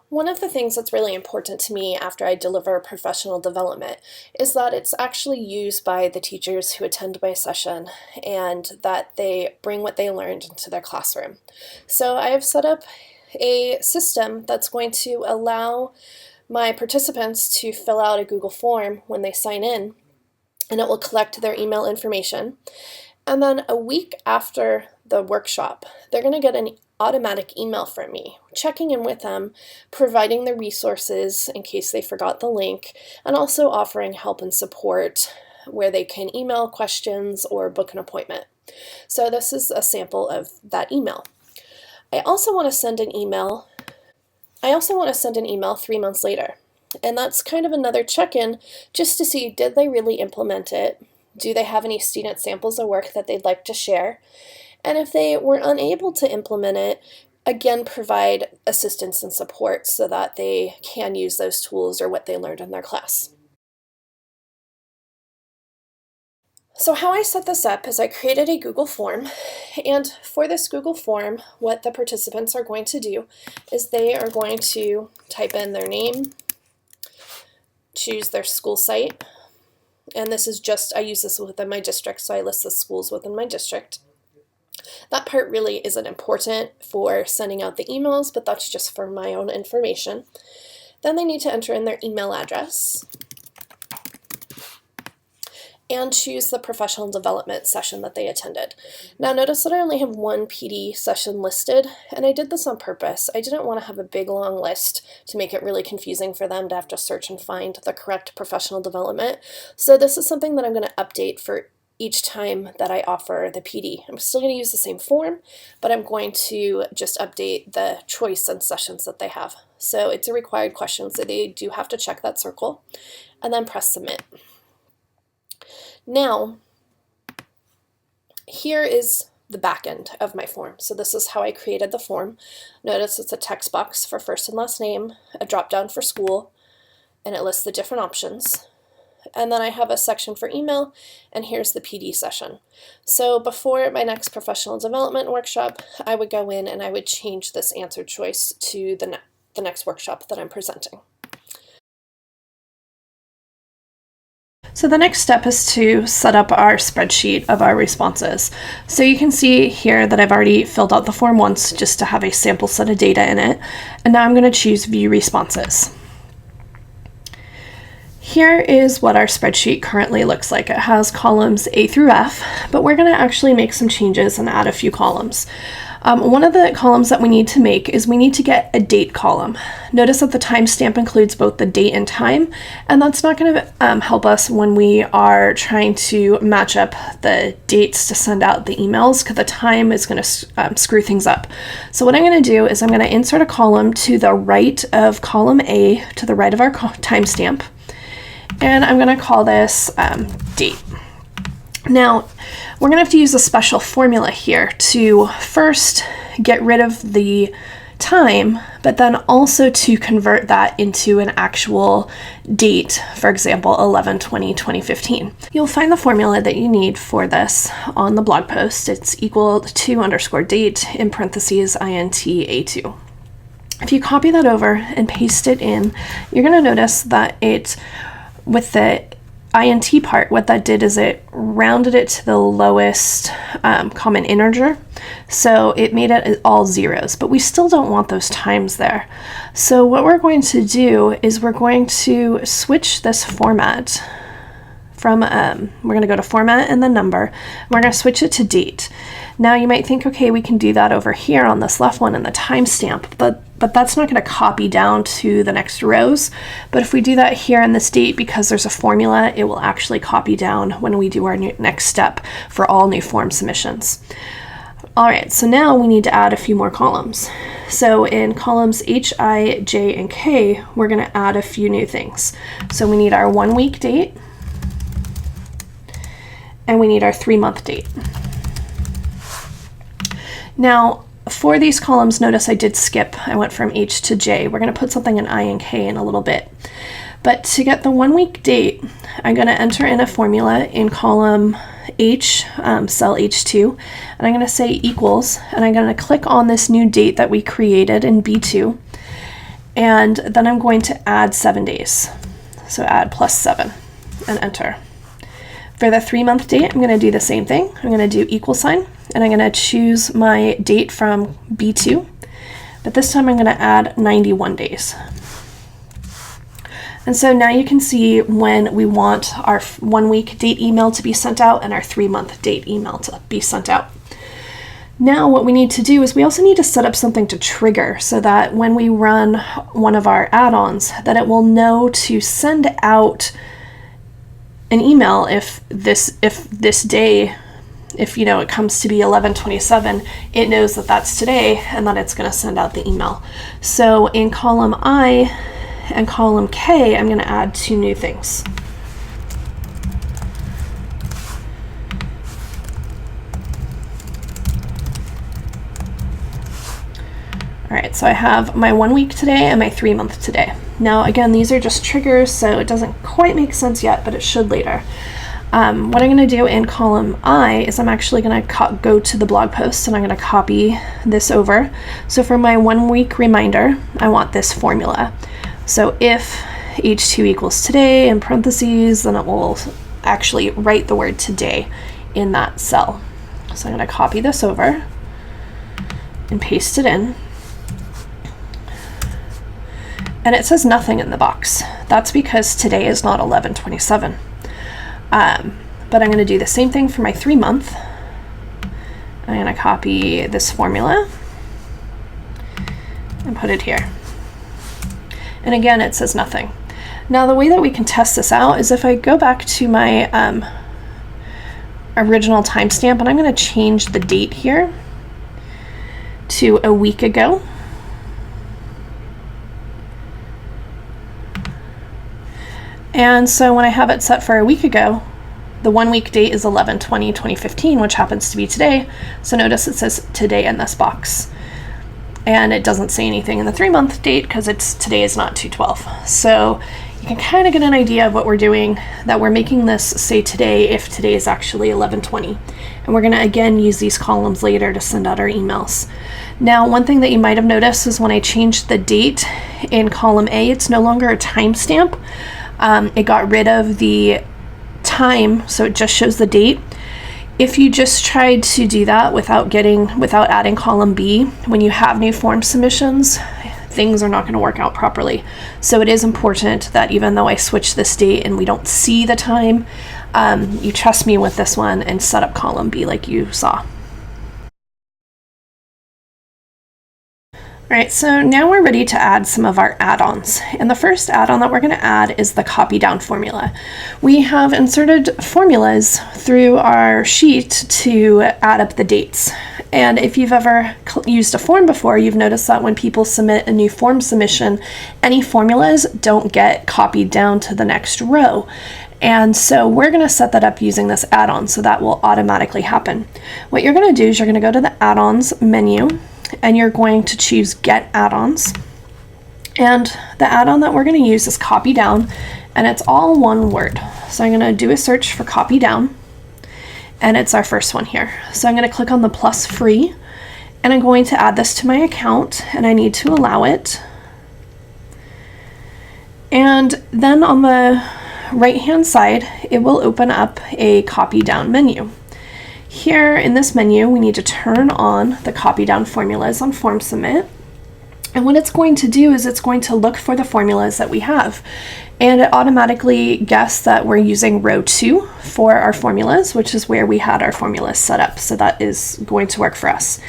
One of the things that's really important to me after I deliver professional development is that it's actually used by the teachers who attend my session and that they bring what they learned into their classroom. So I have set up a system that's going to allow my participants to fill out a Google form when they sign in, and it will collect their email information. And then a week after the workshop, they're going to get an automatic email from me, checking in with them, providing the resources in case they forgot the link, and also offering help and support where they can email questions or book an appointment. So this is a sample of that email. I also want to send an email 3 months later. And that's kind of another check-in just to see, did they really implement it? Do they have any student samples of work that they'd like to share? And if they were unable to implement it, again, provide assistance and support so that they can use those tools or what they learned in their class. So how I set this up is I created a Google form, and for this Google form, what the participants are going to do is they are going to type in their name, choose their school site, and this is just, I use this within my district, so I list the schools within my district. That part really isn't important for sending out the emails, but that's just for my own information. Then they need to enter in their email address and choose the professional development session that they attended. Now notice that I only have one PD session listed, and I did this on purpose. I didn't want to have a big long list to make it really confusing for them to have to search and find the correct professional development. So this is something that I'm going to update for each time that I offer the PD. I'm still going to use the same form, but I'm going to just update the choice and sessions that they have. So it's a required question, so they do have to check that circle and then press submit. Now, here is the back end of my form. So this is how I created the form. Notice it's a text box for first and last name, a drop down for school, and it lists the different options. And then I have a section for email, and here's the PD session. So before my next professional development workshop, I would go in and I would change this answer choice to the next workshop that I'm presenting. So the next step is to set up our spreadsheet of our responses. So you can see here that I've already filled out the form once just to have a sample set of data in it. And now I'm going to choose View Responses. Here is what our spreadsheet currently looks like. It has columns A through F, but we're going to actually make some changes and add a few columns. One of the columns that we need to make is we need to get a date column. Notice that the timestamp includes both the date and time, and that's not going to help us when we are trying to match up the dates to send out the emails, because the time is going to screw things up. So what I'm going to do is I'm going to insert a column to the right of column A, to the right of our timestamp, and I'm going to call this date. Now, we're going to have to use a special formula here to first get rid of the time, but then also to convert that into an actual date, for example, 11/20/2015. You'll find the formula that you need for this on the blog post. It's equal to _date in parentheses int A2. If you copy that over and paste it in, you're going to notice that it, with the int part, what that did is it rounded it to the lowest common integer. So it made it all zeros, but we still don't want those times there. So what we're going to do is we're going to switch this format from, we're going to go to format and then number, and we're going to switch it to date. Now you might think, okay, we can do that over here on this left one in the timestamp, but that's not going to copy down to the next rows. But if we do that here in this date, because there's a formula, it will actually copy down when we do our next step for all new form submissions. All right, so now we need to add a few more columns. So in columns H, I, J, and K, we're going to add a few new things. So we need our 1 week date, and we need our 3 month date. Now, for these columns, notice I did skip. I went from H to J. We're going to put something in I and K in a little bit. But to get the 1 week date, I'm going to enter in a formula in column H, cell H2, and I'm going to say equals, and I'm going to click on this new date that we created in B2. And then I'm going to add 7 days. So add +7 and enter. For the 3-month date, I'm going to do the same thing. I'm going to do equal sign, and I'm going to choose my date from B2, but this time I'm going to add 91 days. And so now you can see when we want our 1-week date email to be sent out and our 3-month date email to be sent out. Now what we need to do is we also need to set up something to trigger so that when we run one of our add-ons, that it will know to send out an email if this day, if you know it comes to be 11/27, it knows that that's today and that it's going to send out the email. So in column I and column K, I'm going to add 2 new things. All right, so I have my 1 week today and my 3-month today. Now, again, these are just triggers, so it doesn't quite make sense yet, but it should later. What I'm going to do in column I is I'm actually going to go to the blog post and I'm going to copy this over. So for my 1 week reminder, I want this formula. So if H2 equals today in parentheses, then it will actually write the word today in that cell. So I'm going to copy this over and paste it in. And it says nothing in the box. That's because today is not 11/27. But I'm going to do the same thing for my 3-month. I'm going to copy this formula and put it here. And again, it says nothing. Now the way that we can test this out is if I go back to my original timestamp, and I'm going to change the date here to a week ago. And so when I have it set for a week ago, the 1 week date is 11/20/2015, which happens to be today. So notice it says today in this box. And it doesn't say anything in the 3-month date because today is not 2/12. So you can kind of get an idea of what we're doing, that we're making this say today if today is actually 11/20. And we're going to again use these columns later to send out our emails. Now, one thing that you might have noticed is when I changed the date in column A, it's no longer a timestamp. It got rid of the time, so it just shows the date. If you just tried to do that without adding column B, when you have new form submissions, things are not going to work out properly. So it is important that even though I switch this date and we don't see the time, you trust me with this one and set up column B like you saw. All right, so now we're ready to add some of our add-ons. And the first add-on that we're going to add is the copyDown formula. We have inserted formulas through our sheet to add up the dates. And if you've ever used a form before, you've noticed that when people submit a new form submission, any formulas don't get copied down to the next row. And so we're going to set that up using this add-on, so that will automatically happen. What you're going to do is you're going to go to the Add-Ons menu, and you're going to choose Get Add-Ons. And the add-on that we're going to use is copyDown, and it's all one word. So I'm going to do a search for copyDown, and it's our first one here. So I'm going to click on the plus free, and I'm going to add this to my account, and I need to allow it. And then on the right-hand side, it will open up a copyDown menu. Here in this menu, we need to turn on the copyDown formulas on Form Submit. And what it's going to do is it's going to look for the formulas that we have. And it automatically guessed that we're using row 2 for our formulas, which is where we had our formulas set up. So that is going to work for us.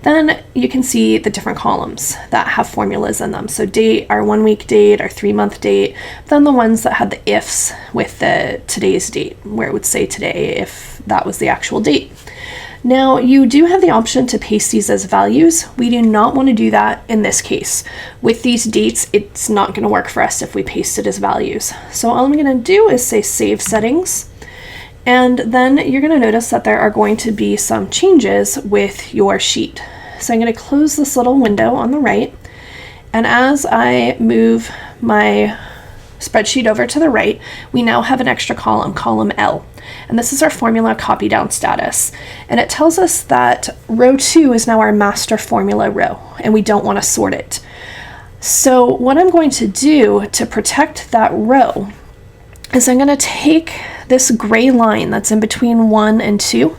Then you can see the different columns that have formulas in them. So date, our 1 week date, our 3-month date, then the ones that had the ifs with the today's date, where it would say today if that was the actual date. Now you do have the option to paste these as values. We do not want to do that in this case. With these dates, it's not going to work for us if we paste it as values. So all I'm going to do is say Save Settings. And then you're going to notice that there are going to be some changes with your sheet. So I'm going to close this little window on the right. And as I move my spreadsheet over to the right, we now have an extra column, column L. And this is our formula copyDown status. And it tells us that row 2 is now our master formula row, and we don't want to sort it. So what I'm going to do to protect that row is I'm going to take this gray line that's in between 1 and 2,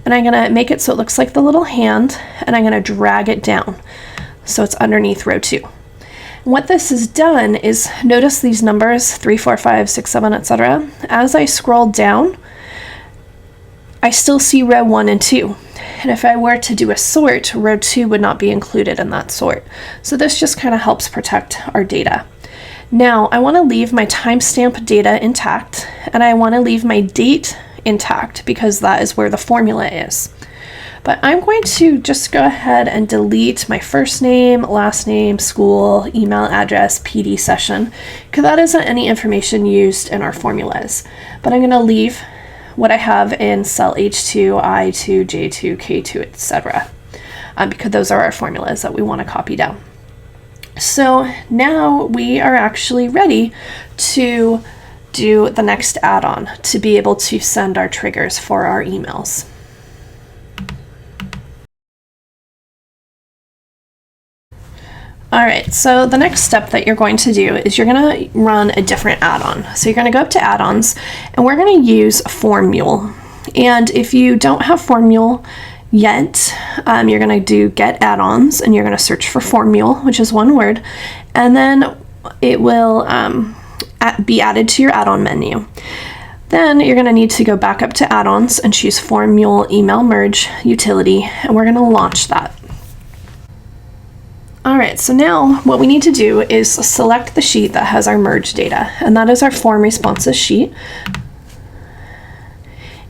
and I'm going to make it so it looks like the little hand, and I'm going to drag it down so it's underneath row 2. And what this has done is, notice these numbers 3, 4, 5, 6, 7, etc. As I scroll down, I still see row 1 and 2. And if I were to do a sort, row 2 would not be included in that sort. So this just kind of helps protect our data. Now I want to leave my timestamp data intact, and I want to leave my date intact because that is where the formula is. But I'm going to just go ahead and delete my first name, last name, school, email address, PD session, because that isn't any information used in our formulas. But I'm going to leave what I have in cell H2, I2, J2, K2, etc. Because those are our formulas that we want to copy down. So now we are actually ready to do the next add-on to be able to send our triggers for our emails. All right, so the next step that you're going to do is you're going to run a different add-on. So you're going to go up to Add-Ons, and we're going to use formMule. And if you don't have formMule yet, you're going to do get add-ons, and you're going to search for formMule, which is one word, and then it will be added to your add-on menu. Then you're going to need to go back up to Add-Ons and choose formMule Email Merge Utility, and we're going to launch that. All right, so now what we need to do is select the sheet that has our merge data, and that is our form responses sheet.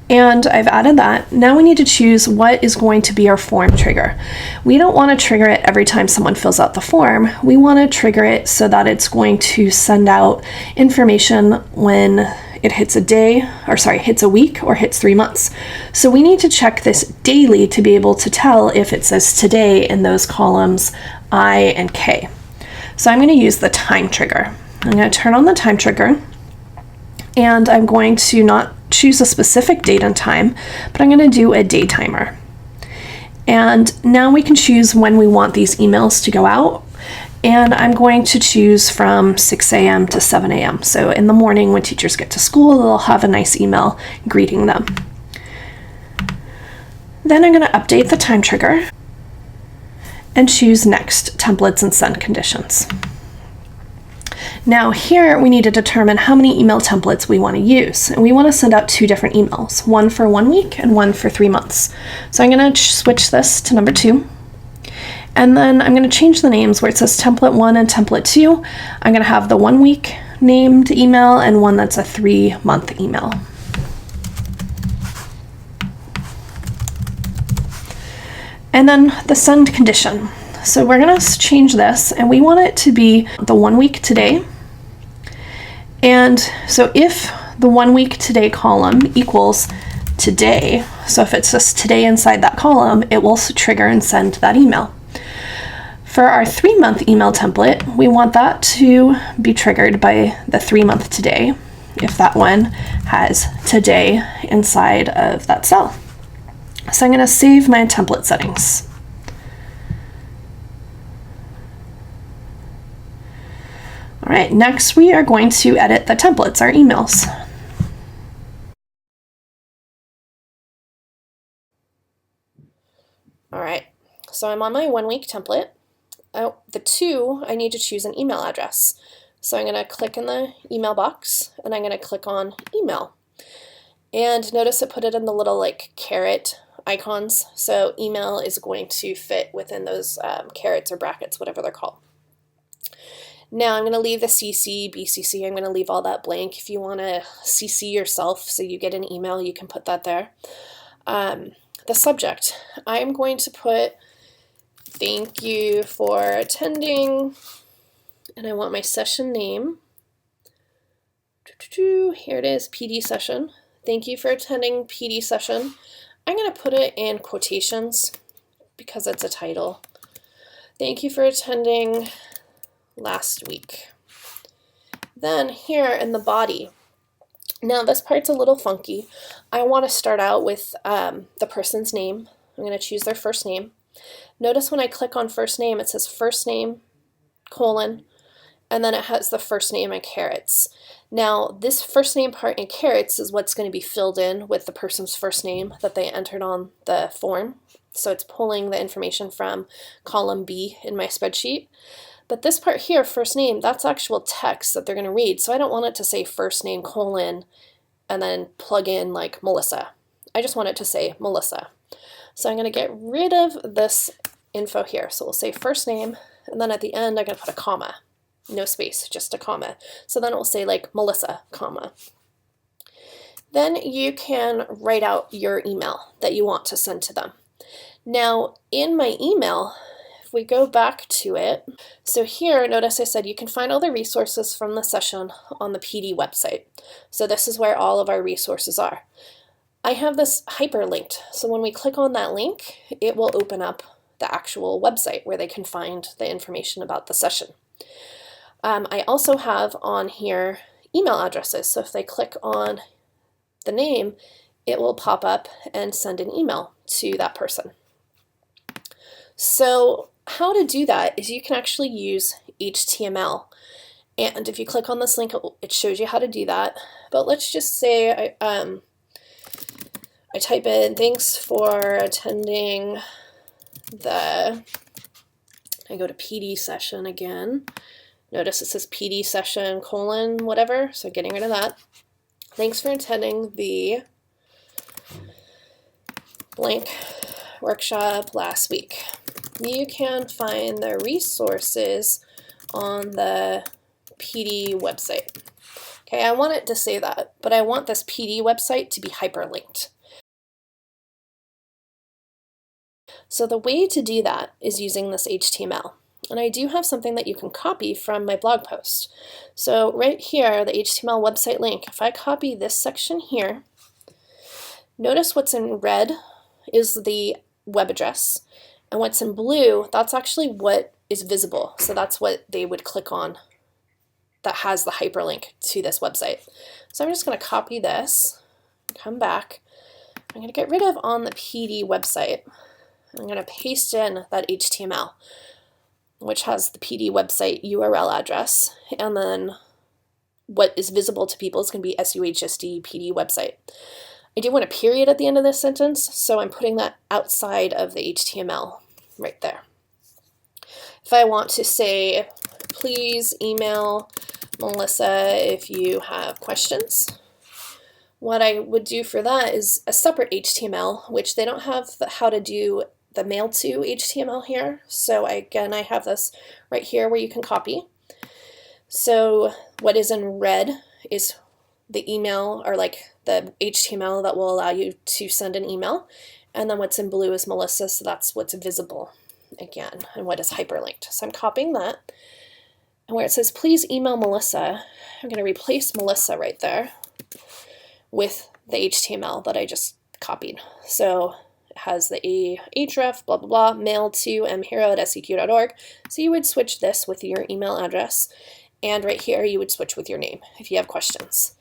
And I've added that. Now we need to choose what is going to be our form trigger. We don't want to trigger it every time someone fills out the form. We want to trigger it so that it's going to send out information when it hits hits a week or hits 3 months. So we need to check this daily to be able to tell if it says today in those columns I and K. So I'm going to use the time trigger. I'm going to turn on the time trigger, and I'm going to not choose a specific date and time, but I'm going to do a day timer. And now we can choose when we want these emails to go out. And I'm going to choose from 6 a.m. to 7 a.m. So in the morning when teachers get to school, they'll have a nice email greeting them. Then I'm going to update the time trigger and choose Next, Templates and Send Conditions. Now here we need to determine how many email templates we want to use. And we want to send out 2 different emails, one for 1 week and one for 3 months. So I'm going to switch this to number 2. And then I'm going to change the names where it says template 1 and template 2. I'm going to have the 1 week named email and one that's a 3-month email. And then the send condition. So we're going to change this, and we want it to be the 1 week today. And so if the 1 week today column equals today, so if it says today inside that column, it will trigger and send that email. For our 3-month email template, we want that to be triggered by the 3-month today, if that one has today inside of that cell. So I'm going to save my template settings. All right, next we are going to edit the templates, our emails. All right, so I'm on my 1 week template. The 2, I need to choose an email address. So I'm going to click in the email box, and I'm going to click on email. And notice it put it in the little caret icons. So email is going to fit within those carets or brackets, whatever they're called. Now I'm going to leave the CC, BCC, I'm going to leave all that blank. If you want to CC yourself so you get an email, you can put that there. The subject, I'm going to put thank you for attending, and I want my session name. Here it is, PD session. Thank you for attending PD session. I'm going to put it in quotations because it's a title. Thank you for attending last week. Then here in the body, now this part's a little funky. I want to start out with the person's name. I'm going to choose their first name. Notice when I click on first name, it says first name, colon, and then it has the first name in carets. Now, this first name part in carets is what's going to be filled in with the person's first name that they entered on the form. So it's pulling the information from column B in my spreadsheet. But this part here, first name, that's actual text that they're going to read. So I don't want it to say first name colon and then plug in like Melissa. I just want it to say Melissa. So I'm going to get rid of this info here. So we'll say first name, and then at the end I'm going to put a comma. No space, just a comma. So then it will say like Melissa, comma. Then you can write out your email that you want to send to them. Now, in my email, if we go back to it, so here, notice I said you can find all the resources from the session on the PD website. So this is where all of our resources are. I have this hyperlinked, so when we click on that link, it will open up the actual website where they can find the information about the session. I also have on here email addresses, so if they click on the name, it will pop up and send an email to that person. So how to do that is you can actually use HTML, and if you click on this link, it shows you how to do that. But let's just say I type in thanks for attending I go to PD session again. Notice it says PD session colon whatever, so getting rid of that. Thanks for attending the blank workshop last week. You can find the resources on the PD website. Okay, I want it to say that, but I want this PD website to be hyperlinked. So the way to do that is using this HTML. And I do have something that you can copy from my blog post. So right here, the HTML website link, if I copy this section here, notice what's in red is the web address. And what's in blue, that's actually what is visible. So that's what they would click on that has the hyperlink to this website. So I'm just going to copy this, come back. I'm going to get rid of on the PD website. I'm going to paste in that HTML, which has the PD website URL address, and then what is visible to people is going to be SUHSD PD website. I do want a period at the end of this sentence, so I'm putting that outside of the HTML right there. If I want to say, please email Melissa if you have questions, what I would do for that is a separate HTML, which they don't have how to do the mail to HTML here. So I have this right here where you can copy. So what is in red is the email, or like the HTML that will allow you to send an email. And then what's in blue is Melissa, so that's what's visible again, and what is hyperlinked. So I'm copying that. And where it says, please email Melissa, I'm going to replace Melissa right there with the HTML that I just copied. So it has the href, blah, blah, blah, mail to mhero@seq.org. So you would switch this with your email address. And right here, you would switch with your name if you have questions.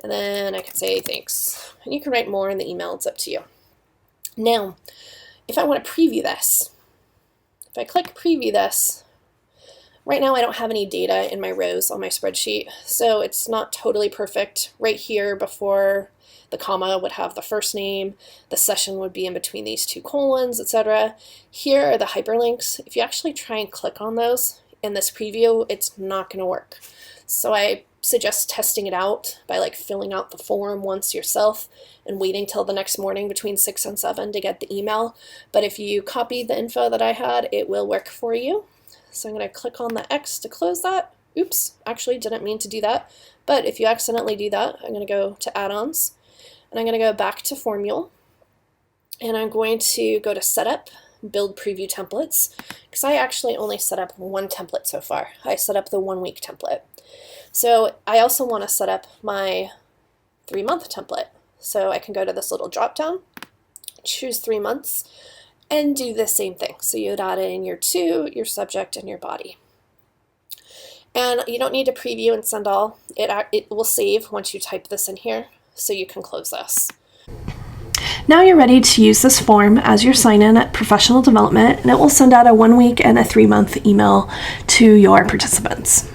And then I could say thanks. And you can write more in the email, it's up to you. Now, if I want to preview this, if I click preview this, right now I don't have any data in my rows on my spreadsheet, so it's not totally perfect. Right here before the comma would have the first name, the session would be in between these two colons, etc. Here are the hyperlinks. If you actually try and click on those in this preview, it's not going to work. So I suggest testing it out by like filling out the form once yourself and waiting till the next morning between 6 and 7 to get the email. But if you copy the info that I had, it will work for you. So I'm going to click on the X to close that. Oops, actually didn't mean to do that. But if you accidentally do that, I'm going to go to Add-Ons, and I'm going to go back to formMule, and I'm going to go to Setup, Build Preview Templates, because I actually only set up one template so far. I set up the 1 week template. So I also want to set up my 3-month template. So I can go to this little drop down, choose 3 months, and do the same thing. So you'd add in your to, your subject, and your body. And you don't need to preview and send all. It will save once you type this in here, so you can close this. Now you're ready to use this form as your sign-in at professional development, and it will send out a 1-week and a 3-month email to your participants.